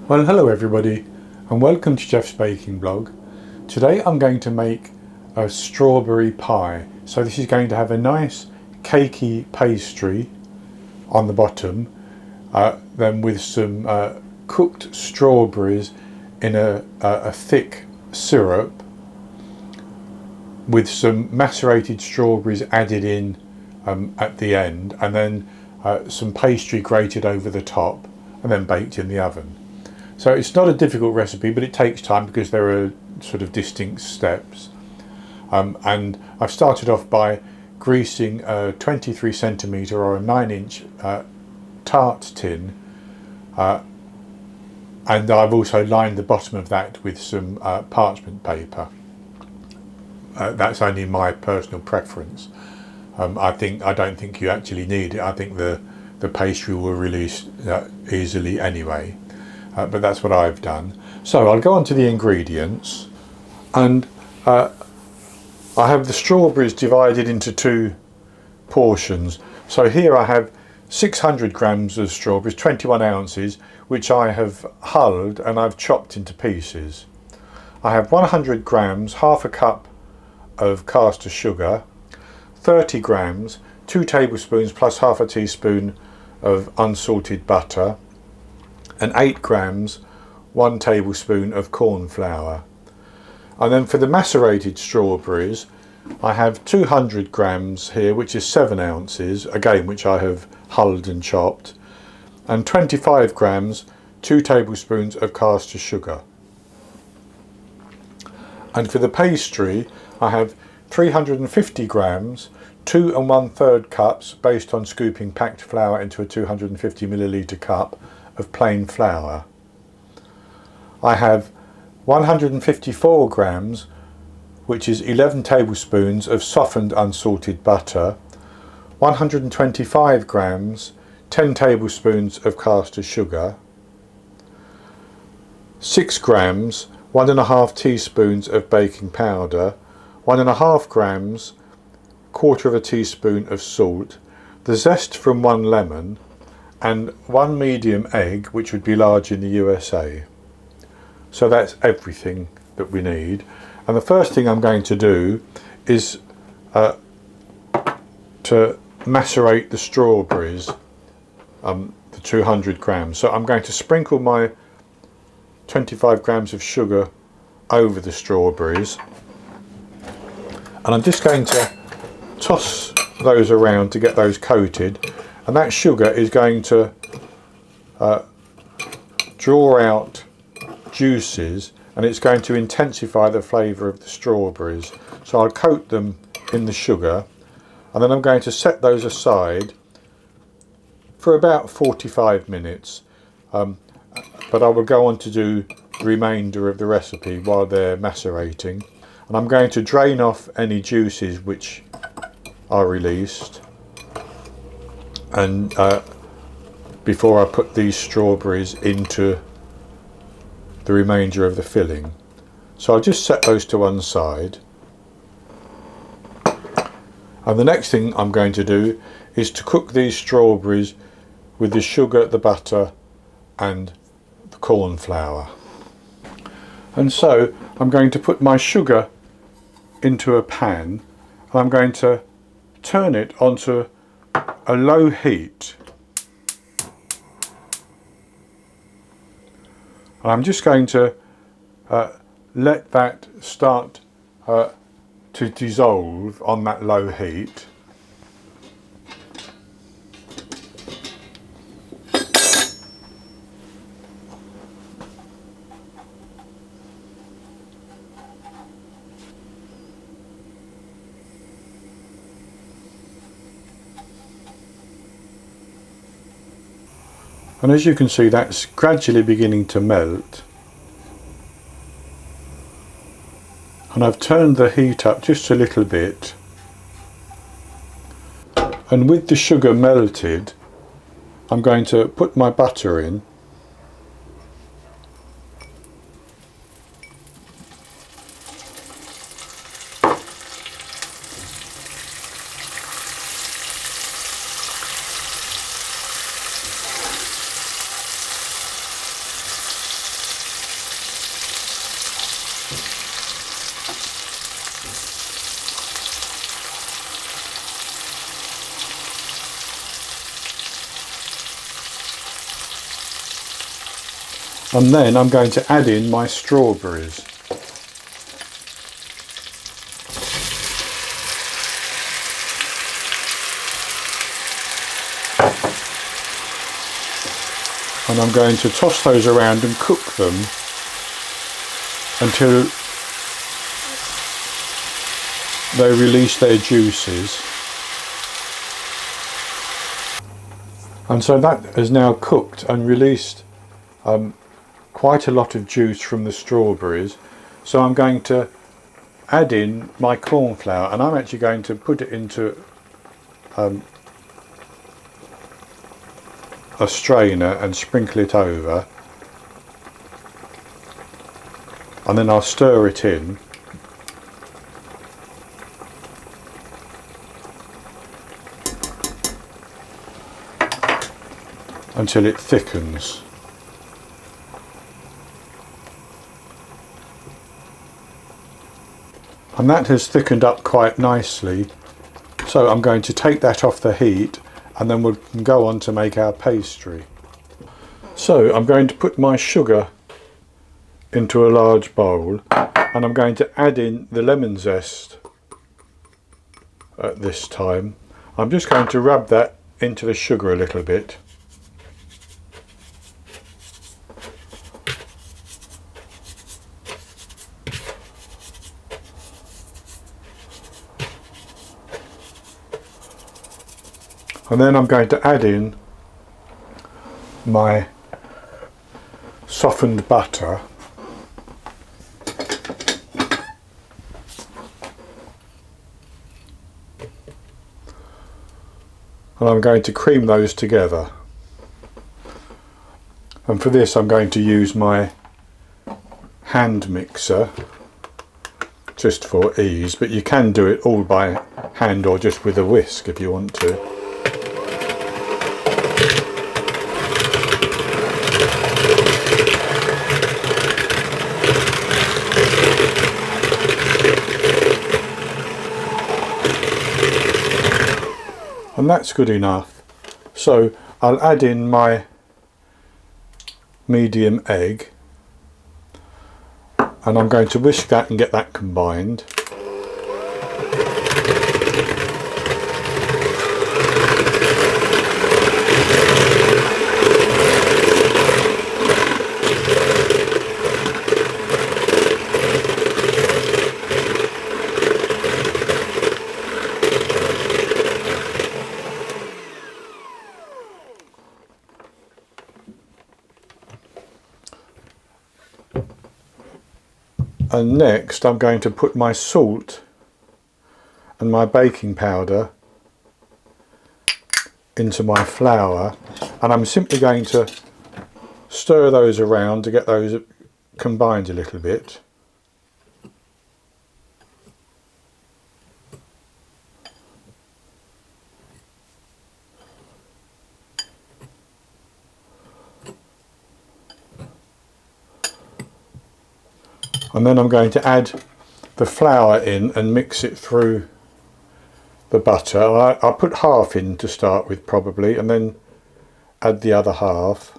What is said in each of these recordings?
Well, hello everybody and welcome to Jeff's Baking Blog. Today I'm going to make a strawberry pie. So this is going to have a nice cakey pastry on the bottom, then with some cooked strawberries in a thick syrup with some macerated strawberries added in at the end, and then some pastry grated over the top and then baked in the oven. So it's not a difficult recipe, but it takes time because there are sort of distinct steps. And I've started off by greasing a 23 centimetre or a 9-inch tart tin, and I've also lined the bottom of that with some parchment paper. That's only my personal preference. I don't think you actually need it. I think the pastry will release easily anyway. But that's what I've done. So I'll go on to the ingredients, and I have the strawberries divided into two portions. So here I have 600 grams of strawberries, 21 ounces, which I have hulled and I've chopped into pieces. I have 100 grams, half a cup of caster sugar, 30 grams, 2 tablespoons plus half a teaspoon of unsalted butter, and 8 grams, 1 tablespoon of corn flour. And then for the macerated strawberries, I have 200 grams here, which is 7 ounces, again which I have hulled and chopped, and 25 grams, 2 tablespoons of caster sugar. And for the pastry, I have 350 grams, 2 1/3 cups, based on scooping packed flour into a 250 milliliter cup of plain flour. I have 154 grams, which is 11 tablespoons of softened unsalted butter, 125 grams, 10 tablespoons of caster sugar, 6 grams, 1½ teaspoons of baking powder, 1½ grams, 1/4 teaspoon of salt, the zest from 1 lemon, and 1 medium egg, which would be large in the USA. So that's everything that we need. And the first thing I'm going to do is to macerate the strawberries, the 200 grams. So I'm going to sprinkle my 25 grams of sugar over the strawberries, and I'm just going to toss those around to get those coated. And that sugar is going to draw out juices, and it's going to intensify the flavour of the strawberries. So I'll coat them in the sugar, and then I'm going to set those aside for about 45 minutes. But I will go on to do the remainder of the recipe while they're macerating. And I'm going to drain off any juices which are released, and before I put these strawberries into the remainder of the filling. So I'll just set those to one side, and the next thing I'm going to do is to cook these strawberries with the sugar, the butter and the corn flour. And so I'm going to put my sugar into a pan, and I'm going to turn it onto a low heat, and I'm just going to let that start to dissolve on that low heat. And as you can see, that's gradually beginning to melt. And I've turned the heat up just a little bit. And with the sugar melted, I'm going to put my butter in. And then I'm going to add in my strawberries. And I'm going to toss those around and cook them until they release their juices. And so that has now cooked and released quite a lot of juice from the strawberries. So I'm going to add in my corn flour, and I'm actually going to put it into a strainer and sprinkle it over, and then I'll stir it in. Until it thickens. And that has thickened up quite nicely, so I'm going to take that off the heat and then we'll go on to make our pastry. So I'm going to put my sugar into a large bowl, and I'm going to add in the lemon zest at this time. I'm just going to rub that into the sugar a little bit. And then I'm going to add in my softened butter, and I'm going to cream those together. And for this I'm going to use my hand mixer just for ease, but you can do it all by hand or just with a whisk if you want to. And that's good enough. So I'll add in my medium egg, and I'm going to whisk that and get that combined. And next I'm going to put my salt and my baking powder into my flour, and I'm simply going to stir those around to get those combined a little bit. And then I'm going to add the flour in and mix it through the butter. I'll put half in to start with probably, and then add the other half.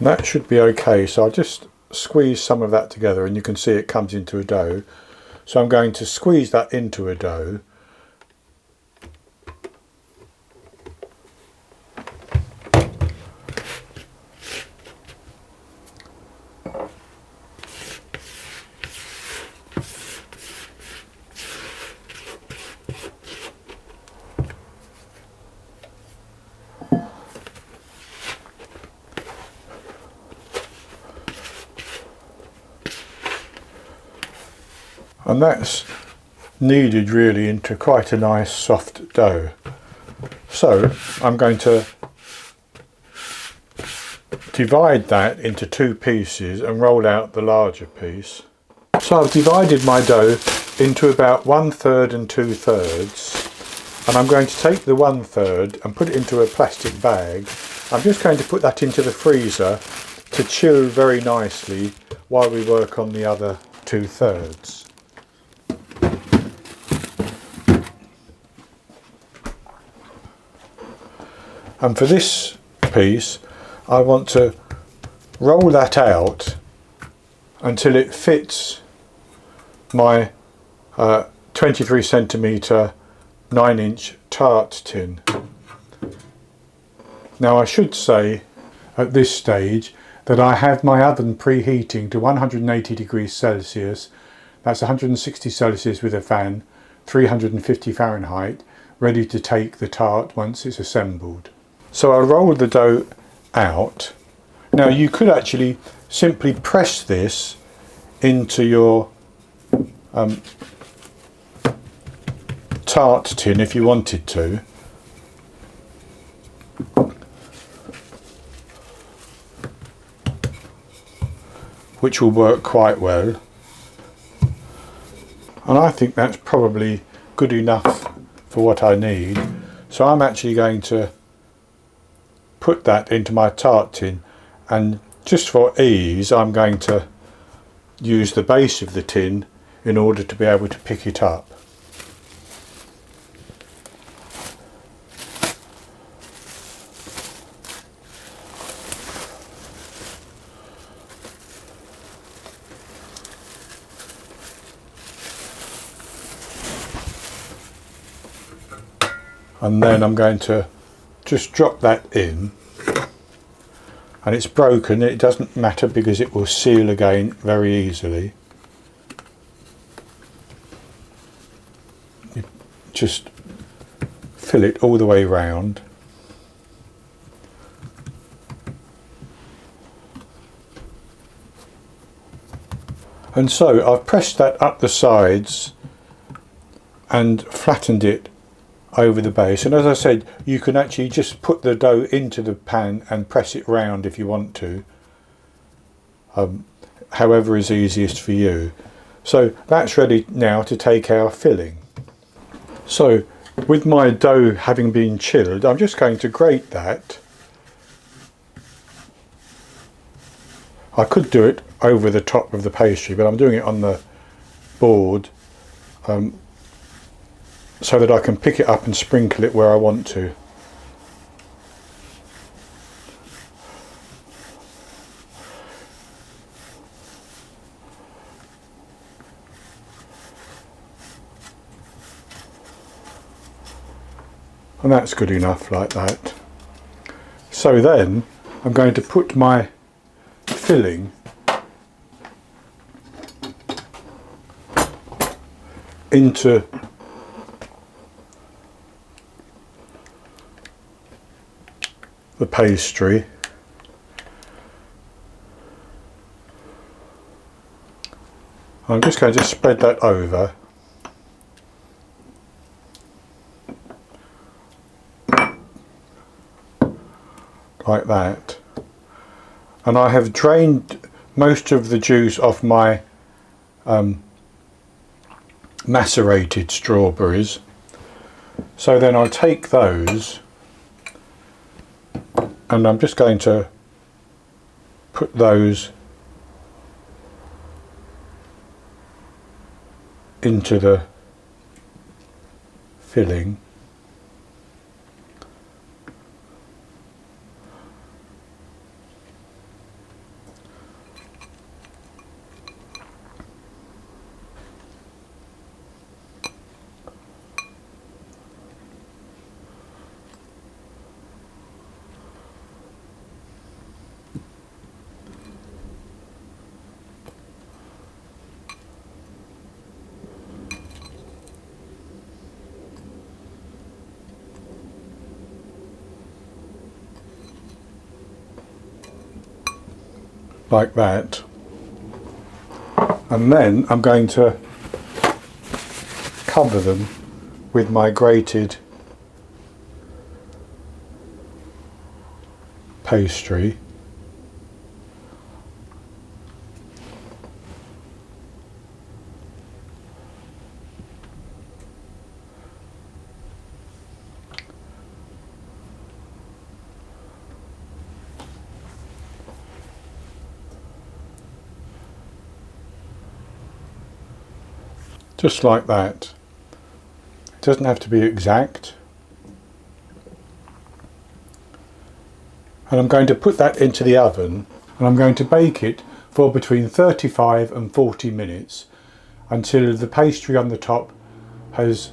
That should be okay, so I'll just squeeze some of that together and you can see it comes into a dough. So I'm going to squeeze that into a dough. And that's kneaded really into quite a nice soft dough. So I'm going to divide that into 2 pieces and roll out the larger piece. So I've divided my dough into about 1/3 and 2/3, and I'm going to take the 1/3 and put it into a plastic bag. I'm just going to put that into the freezer to chill very nicely while we work on the other 2/3. And for this piece, I want to roll that out until it fits my 23cm 9-inch tart tin. Now I should say at this stage that I have my oven preheating to 180 degrees Celsius, that's 160 Celsius with a fan, 350 Fahrenheit, ready to take the tart once it's assembled. So I'll roll the dough out. Now you could actually simply press this into your tart tin if you wanted to. Which will work quite well. And I think that's probably good enough for what I need. So I'm actually going to put that into my tart tin, and just for ease I'm going to use the base of the tin in order to be able to pick it up. And then I'm going to just drop that in, and it's broken. It doesn't matter because it will seal again very easily. You just fill it all the way round. And so I've pressed that up the sides and flattened it over the base, and as I said, you can actually just put the dough into the pan and press it round if you want to, however is easiest for you. So that's ready now to take our filling. So with my dough having been chilled, I'm just going to grate that. I could do it over the top of the pastry, but I'm doing it on the board so that I can pick it up and sprinkle it where I want to. And that's good enough like that. So then I'm going to put my filling into the pastry. I'm just going to spread that over. Like that. And I have drained most of the juice off my macerated strawberries. So then I'll take those, and I'm just going to put those into the filling. Like that, and then I'm going to cover them with my grated pastry. Just like that. It doesn't have to be exact. And I'm going to put that into the oven, and I'm going to bake it for between 35 and 40 minutes until the pastry on the top has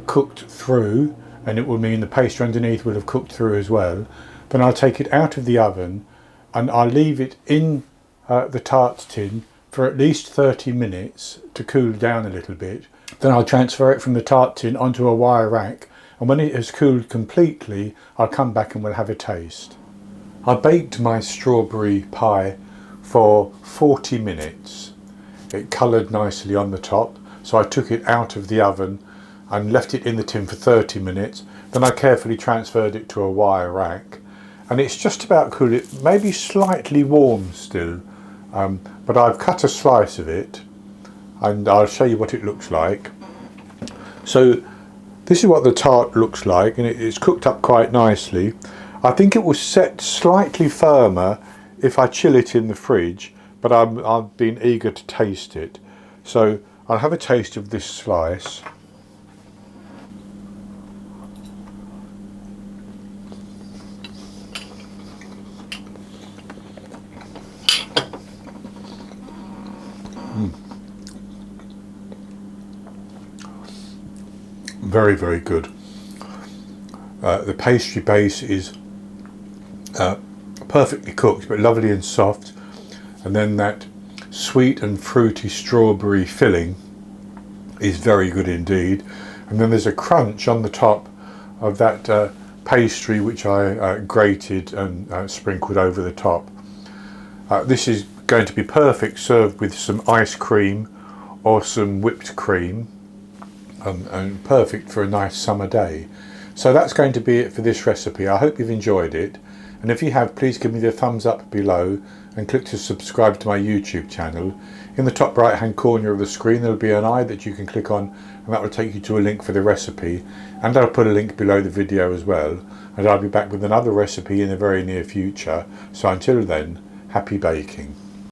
cooked through, and it will mean the pastry underneath will have cooked through as well. Then I'll take it out of the oven and I'll leave it in the tart tin for at least 30 minutes to cool down a little bit. Then I'll transfer it from the tart tin onto a wire rack, and when it has cooled completely I'll come back and we'll have a taste. I baked my strawberry pie for 40 minutes. It coloured nicely on the top, so I took it out of the oven and left it in the tin for 30 minutes. Then I carefully transferred it to a wire rack, and it's just about cool. It may be slightly warm still, but I've cut a slice of it and I'll show you what it looks like. So this is what the tart looks like, and it's cooked up quite nicely. I think it will set slightly firmer if I chill it in the fridge, but I've been eager to taste it. So I'll have a taste of this slice. Very, very good. The pastry base is perfectly cooked but lovely and soft, and then that sweet and fruity strawberry filling is very good indeed, and then there's a crunch on the top of that pastry which I grated and sprinkled over the top. This is going to be perfect served with some ice cream or some whipped cream, and perfect for a nice summer day. So that's going to be it for this recipe. I hope you've enjoyed it, and if you have, please give me the thumbs up below and click to subscribe to my YouTube channel. In the top right hand corner of the screen there'll be an eye that you can click on, and that will take you to a link for the recipe, and I'll put a link below the video as well, and I'll be back with another recipe in the very near future. So until then, happy baking.